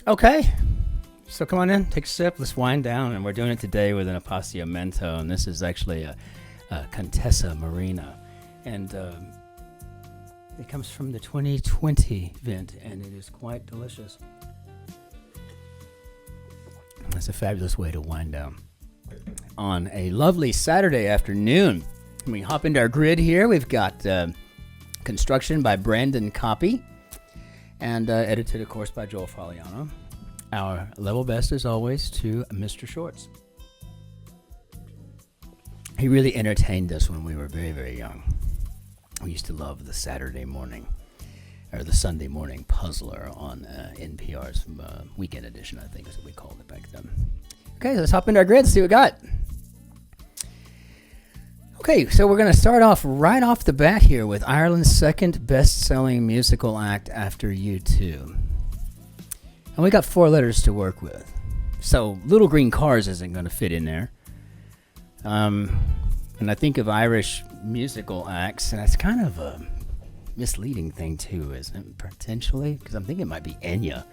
Okay, so come on in, take a sip, let's wind down, and we're doing it today with an appassionamento, and this is actually a Contessa Marina, and it comes from the 2020 vint, and it is quite delicious. That's a fabulous way to wind down on a lovely Saturday afternoon. We hop into our grid here. We've got construction by Brandon Copy, and edited, of course, by Joel Faliano. Our level best, as always, to Mr. Shorts. He really entertained us when we were very, very young. We used to love the Saturday morning, or the Sunday morning puzzler on NPR's Weekend Edition, I think is what we called it back then. Okay, let's hop into our grid and see what we got. Okay, so we're going to start off right off the bat here with Ireland's second best-selling musical act after U2. And we got 4 letters to work with. So Little Green Cars isn't going to fit in there. And I think of Irish musical acts, and that's kind of a misleading thing too, isn't it, potentially? Because I'm thinking it might be Enya.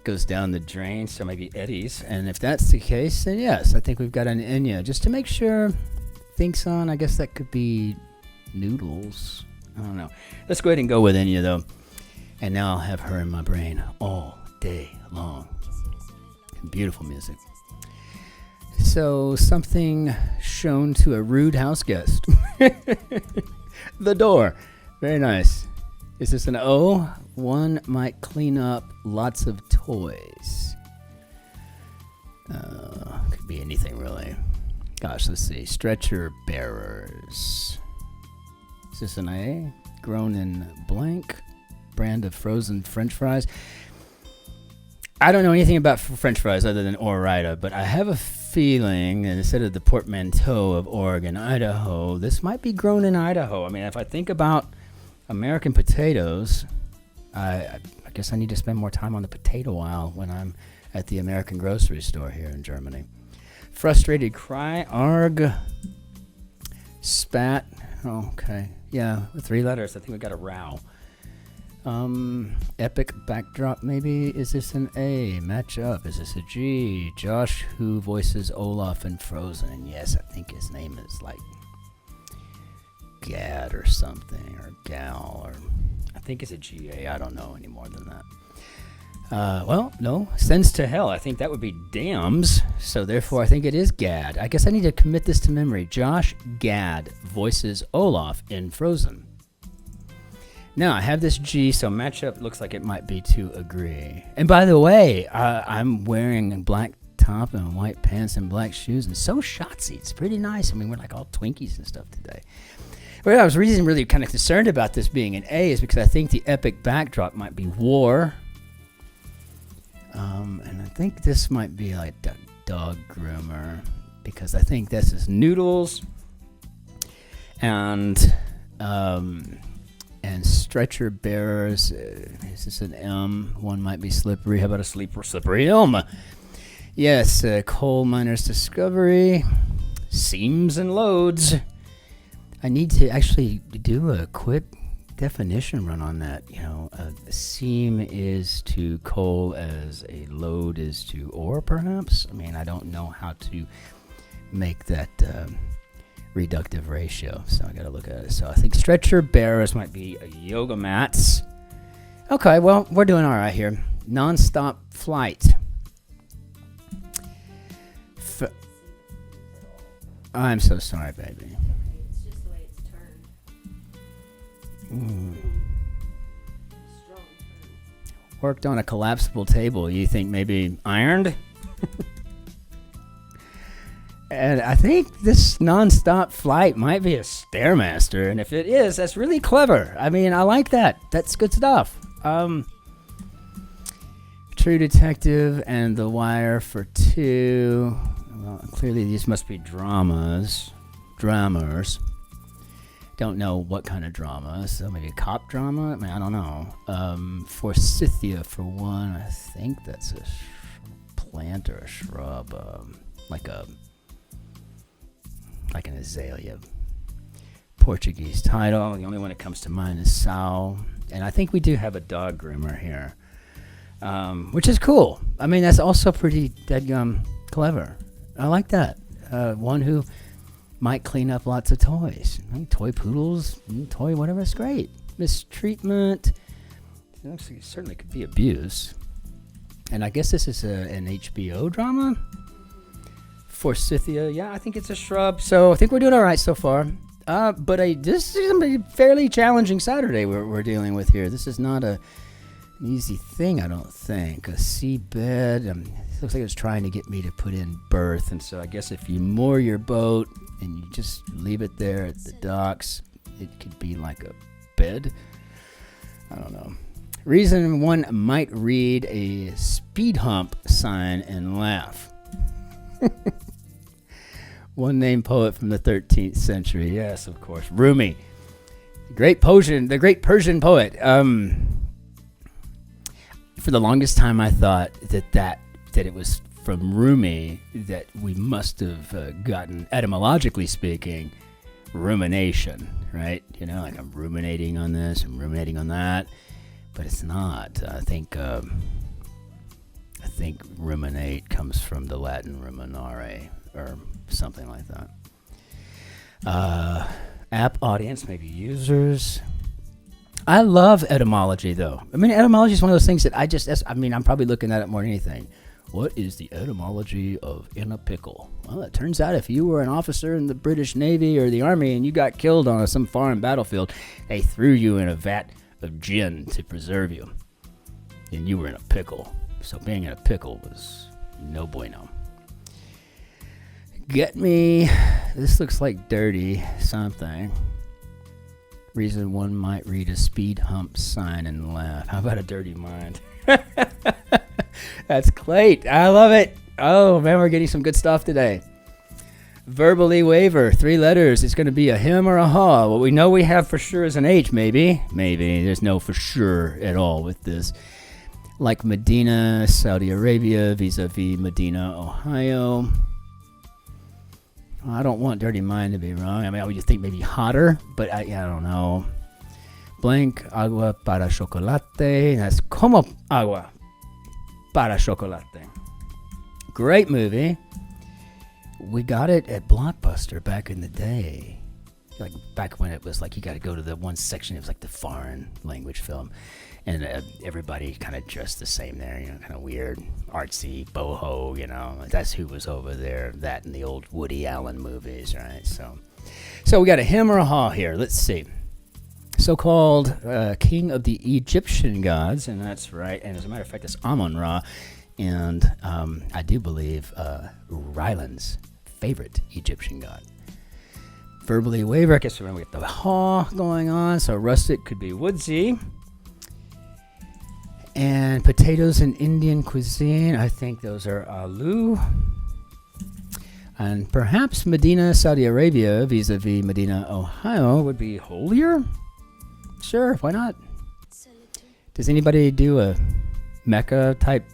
Goes down the drain, so maybe Eddie's. And if that's the case, then yes, I think we've got an Enya. Just to make sure... thinks on, I guess that could be Noodles. I don't know. Let's go ahead and go with Enya though. And now I'll have her in my brain all day long. Beautiful music. So something shown to a rude house guest. The door. Very nice. Is this an O? One might clean up lots of toys. Could be anything really. Gosh, let's see. Stretcher bearers. Is this an A? Grown in blank. Brand of frozen French fries. I don't know anything about French fries other than Ore-Ida, but I have a feeling that instead of the portmanteau of Oregon, Idaho, this might be grown in Idaho. I mean, if I think about American potatoes, I guess I need to spend more time on the potato aisle when I'm at the American grocery store here in Germany. Frustrated cry, arg, spat. Oh, okay. Yeah, with 3 letters. I think we got a row. Epic backdrop, maybe. Is this an A? Match up. Is this a G? Josh, who voices Olaf in Frozen. And yes, I think his name is like Gad or something, or Gal, or I think it's a GA. I don't know any more than that. Well, no. Sends to hell. I think that would be Dams. So therefore, I think it is Gad. I guess I need to commit this to memory. Josh Gad voices Olaf in Frozen. Now, I have this G, so matchup looks like it might be to agree. And by the way, I'm wearing a black top and white pants and black shoes, and so Shotzi. It's pretty nice. I mean, we're like all Twinkies and stuff today. Well, I was really kind of concerned about this being an A is because I think the epic backdrop might be war. And I think this might be like dog groomer because I think this is Noodles and stretcher bearers. Is this an M? One might be slippery. How about a slippery M? Yes, coal miner's discovery, seams and loads. I need to actually do a quick definition run on that. You know, a seam is to coal as a load is to ore, perhaps. I mean, I don't know how to make that reductive ratio, so I gotta look at it. So I think stretcher bearers might be yoga mats. Okay, well, we're doing all right here. Non-stop flight. I'm so sorry, baby. Worked on a collapsible table. You think maybe ironed? And I think this non-stop flight might be a Stairmaster. And if it is, that's really clever. I mean, I like that. That's good stuff. True Detective and The Wire for 2. Well, clearly these must be dramas. Drammers. Don't know what kind of drama, so maybe a cop drama? I mean, I don't know. Forsythia for 1, I think that's a plant or a shrub, like an azalea. Portuguese title, the only one that comes to mind is Sal. And I think we do have a dog groomer here. which is cool. I mean, that's also pretty deadgum clever. I like that. One who might clean up lots of toys. Toy poodles, toy whatever, it's great. Mistreatment. It certainly could be abuse. And I guess this is an HBO drama. Forsythia, yeah, I think it's a shrub. So I think we're doing all right so far. But this is a fairly challenging Saturday we're dealing with here. This is not an easy thing, I don't think. A seabed. It looks like it's trying to get me to put in berth. And so I guess if you moor your boat and you just leave it there at the docks, it could be like a bed. I don't know. Reason one might read a speed hump sign and laugh. One named poet from the 13th century. Yes, of course. Rumi. The great Persian poet. For the longest time, I thought that it was from Rumi that we must have gotten, etymologically speaking, rumination, right? Like I'm ruminating on this, I'm ruminating on that, but it's not. I think ruminate comes from the Latin ruminare, or something like that. App audience, maybe users. I love etymology, though. I mean, etymology is one of those things that I'm probably looking at it more than anything. What is the etymology of in a pickle? Well, it turns out if you were an officer in the British Navy or the Army and you got killed on some foreign battlefield, they threw you in a vat of gin to preserve you. And you were in a pickle. So being in a pickle was no bueno. Get me. This looks like dirty something. Reason one might read a speed hump sign and laugh. How about a dirty mind? That's great. I love it. Oh, man, we're getting some good stuff today. Verbally waver. 3 letters. It's going to be a him or a ha. What we know we have for sure is an H, maybe. Maybe. There's no for sure at all with this. Like Medina, Saudi Arabia, vis-a-vis Medina, Ohio. I don't want dirty mind to be wrong. I mean, I would just think maybe hotter, but I don't know. Blank, agua para chocolate. That's como agua para chocolate. Great movie. We got it at Blockbuster back in the day. Like back when it was like you got to go to the one section. It was like the foreign language film. And everybody kind of dressed the same there, kind of weird, artsy, boho, That's who was over there. That and the old Woody Allen movies, right? So we got a him or a ha here. Let's see. So-called king of the Egyptian gods, and that's right. And as a matter of fact, it's Amun-Ra. And I do believe Ryland's favorite Egyptian god. Verbally waver. I guess we're going to get the ha going on. So rustic could be woodsy. And potatoes in Indian cuisine, I think those are aloo. And perhaps Medina, Saudi Arabia, vis-a-vis Medina, Ohio, would be holier? Sure, why not? Does anybody do a Mecca type,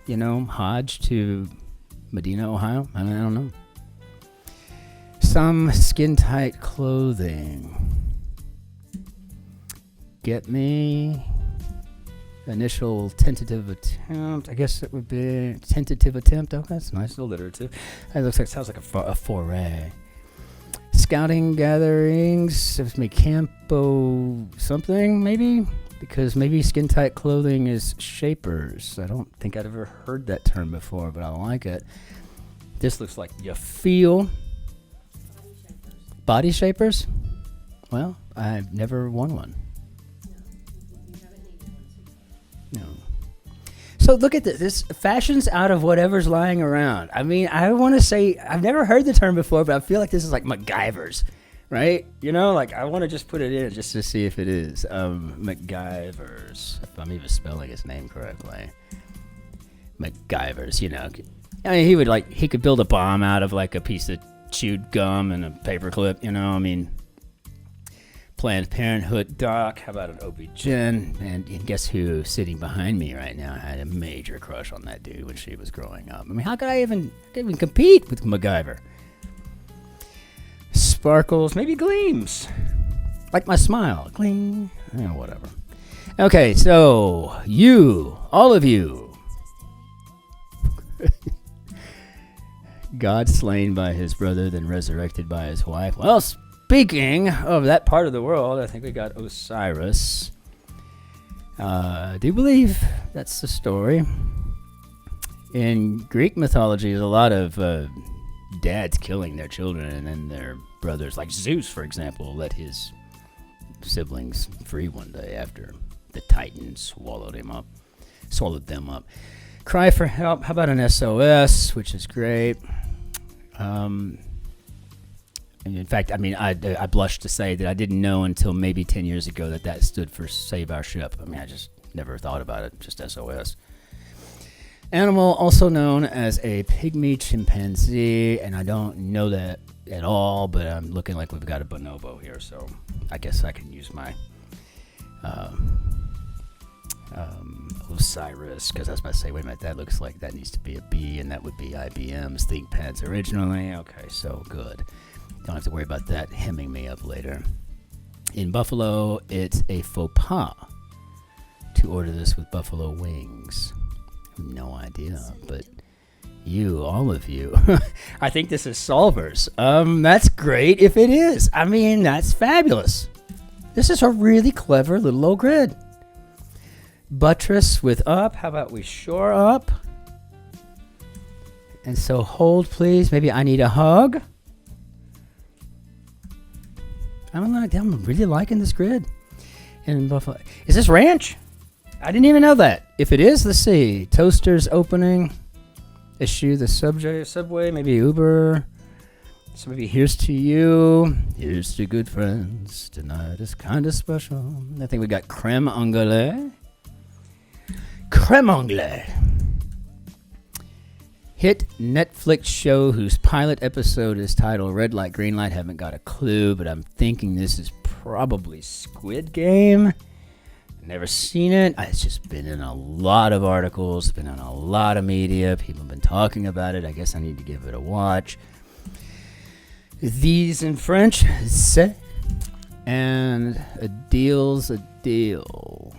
Hajj to Medina, Ohio? I don't know. Some skin-tight clothing. Get me... Initial tentative attempt. I guess it would be tentative attempt. Oh, that's nice. Alliterative. It sounds like a foray. Scouting gatherings. It's me campo something maybe, because maybe skin tight clothing is shapers. I don't think I'd ever heard that term before, but I like it. This looks like you feel. Body shapers. Well, I've never worn one. No. So look at this. This fashions out of whatever's lying around. I mean, I want to say I've never heard the term before, but I feel like this is like MacGyver's, right? Like I want to just put it in just to see if it is MacGyver's. If I'm even spelling his name correctly, MacGyver's. I mean, he could build a bomb out of like a piece of chewed gum and a paperclip. I mean. Planned Parenthood doc. How about an OB-GYN? And guess who sitting behind me right now had a major crush on that dude when she was growing up. I mean, how could I even compete with MacGyver? Sparkles, maybe gleams. Like my smile. Gleam. Whatever. Okay, so all of you, God slain by his brother, then resurrected by his wife. Well, speaking of that part of the world, I think we got Osiris. Do you believe that's the story? In Greek mythology, there's a lot of dads killing their children and then their brothers. Like Zeus, for example, let his siblings free one day after the Titan swallowed them up. Cry for help. How about an SOS, which is great. And in fact, I mean, I blush to say that I didn't know until maybe 10 years ago that stood for Save Our Ship. I mean, I just never thought about it, just SOS. Animal, also known as a pygmy chimpanzee, and I don't know that at all, but I'm looking like we've got a bonobo here, so I guess I can use my Osiris, because I was about to say, wait a minute, that looks like that needs to be a B, and that would be IBM's ThinkPads originally. Okay, so good. Don't have to worry about that hemming me up later. In Buffalo, it's a faux pas to order this with buffalo wings. No idea, but all of you, I think this is Solvers. That's great if it is. I mean, that's fabulous. This is a really clever little old grid. Buttress with up. How about we shore up? And so hold, please. Maybe I need a hug. I don't know. I'm really liking this grid. In Buffalo, is this ranch? I didn't even know that. If it is, let's see. Toasters opening. Issue the subway, maybe Uber. So maybe here's to you. Here's to good friends. Tonight is kind of special. I think we got creme anglaise. Creme anglaise. Hit Netflix show whose pilot episode is titled Red Light, Green Light. Haven't got a clue, but I'm thinking this is probably Squid Game. Never seen it. It's just been in a lot of articles, been in a lot of media. People have been talking about it. I guess I need to give it a watch. These in French, c'est, and a deal's a deal.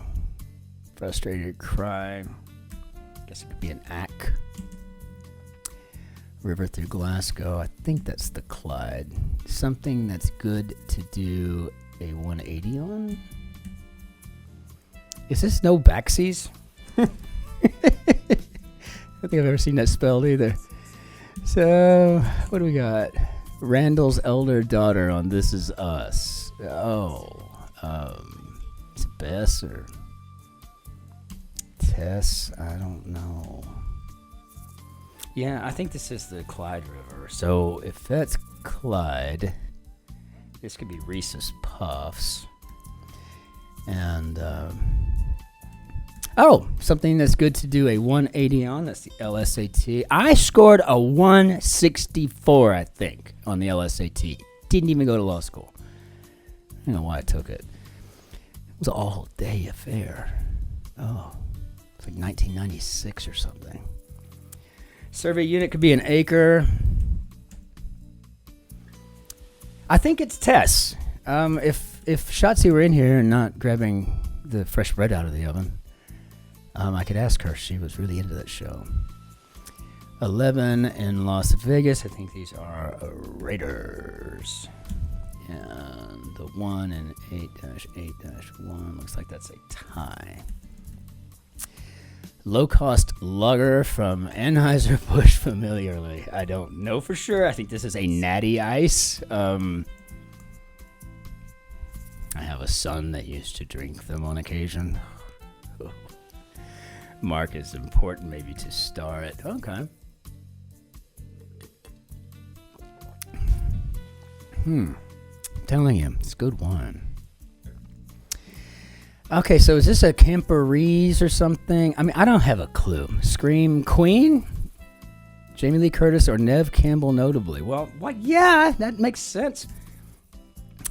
Frustrated cry. Guess it could be an ack. River through Glasgow. I think that's the Clyde. Something that's good to do a 180 on. Is this no backsies? I don't think I've ever seen that spelled either. So, what do we got? Randall's elder daughter on This Is Us. Oh, is it Bess or Tess? I don't know. Yeah, I think this is the Clyde River. So, if that's Clyde, this could be Reese's Puffs. And, something that's good to do a 180 on. That's the LSAT. I scored a 164, I think, on the LSAT. Didn't even go to law school. I don't know why I took it. It was an all-day affair. Oh, it's like 1996 or something. Survey unit could be an acre. I think it's Tess. If Shotzi were in here and not grabbing the fresh bread out of the oven, I could ask her. She was really into that show. 11 in Las Vegas. I think these are Raiders. And the 1 and 8-8-1 looks like that's a tie. Low-cost lager from Anheuser-Busch familiarly. I don't know for sure. I think this is a Natty Ice. I have a son that used to drink them on occasion. Mark is important maybe to star it. Okay. I'm telling you, it's a good one. Okay, so is this a Camperese or something? I mean, I don't have a clue. Scream Queen? Jamie Lee Curtis or Neve Campbell notably? Well, yeah, that makes sense.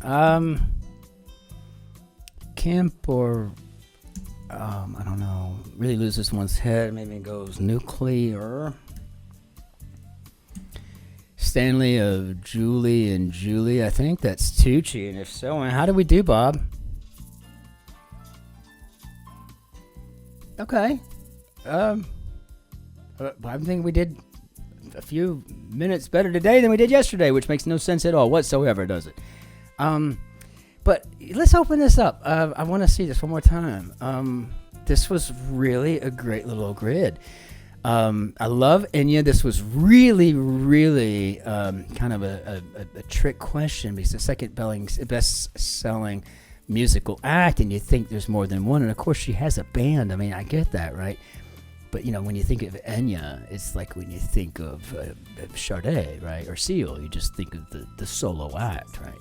Camp or... I don't know. Really loses one's head. Maybe it goes nuclear. Stanley of Julie and Julie. I think that's Tucci. And if so, how do we do, Bob? Okay. I think we did a few minutes better today than we did yesterday, which makes no sense at all whatsoever, does it? But let's open this up. I want to see this one more time. This was really a great little grid. I love Enya. This was really, really kind of a trick question because the second best-selling musical act, and you think there's more than one. And, of course, she has a band. I mean, I get that, right? But, when you think of Enya, it's like when you think of Sade, right, or Seal, you just think of the solo act, right,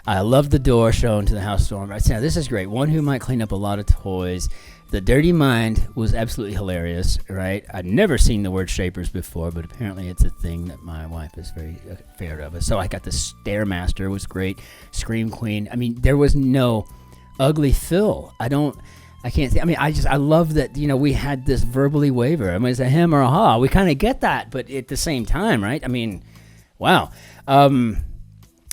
I love the door shown to the house storm. Right now, this is great. One who might clean up a lot of toys. The Dirty Mind was absolutely hilarious, right? I'd never seen the word shapers before, but apparently it's a thing that my wife is very fair of. So I got the Stairmaster was great. Scream Queen. I mean, there was no ugly fill. I can't think. I mean, I love that, we had this verbally waver. I mean, it's a hem or a ha. We kind of get that, but at the same time, right? I mean, wow.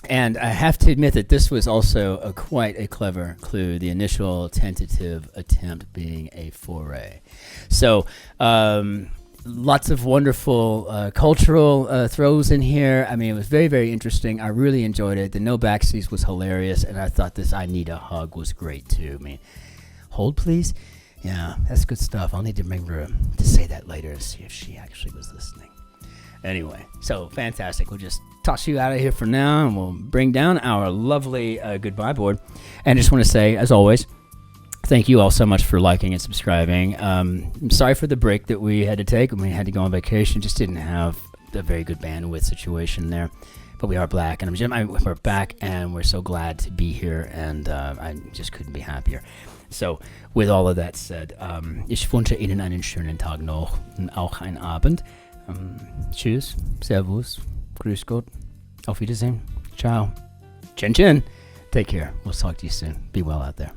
And I have to admit that this was also quite a clever clue, the initial tentative attempt being a foray. So, lots of wonderful cultural throws in here. I mean, it was very, very interesting. I really enjoyed it. The no backsies was hilarious, and I thought this I Need a Hug was great, too. I mean, hold, please? Yeah, that's good stuff. I'll need to remember to say that later to see if she actually was listening. Anyway, so fantastic. We'll just toss you out of here for now, and we'll bring down our lovely goodbye board. And I just want to say, as always, thank you all so much for liking and subscribing. I'm sorry for the break that we had to take when we had to go on vacation. Just didn't have a very good bandwidth situation there. But we are back, and we're back, and we're so glad to be here, and I just couldn't be happier. So, with all of that said, ich wünsche Ihnen einen schönen Tag noch und auch einen Abend. Tschüss, Servus, Grüß Gott, auf Wiedersehen, ciao, Cin-Cin. Take care. We'll talk to you soon. Be well out there.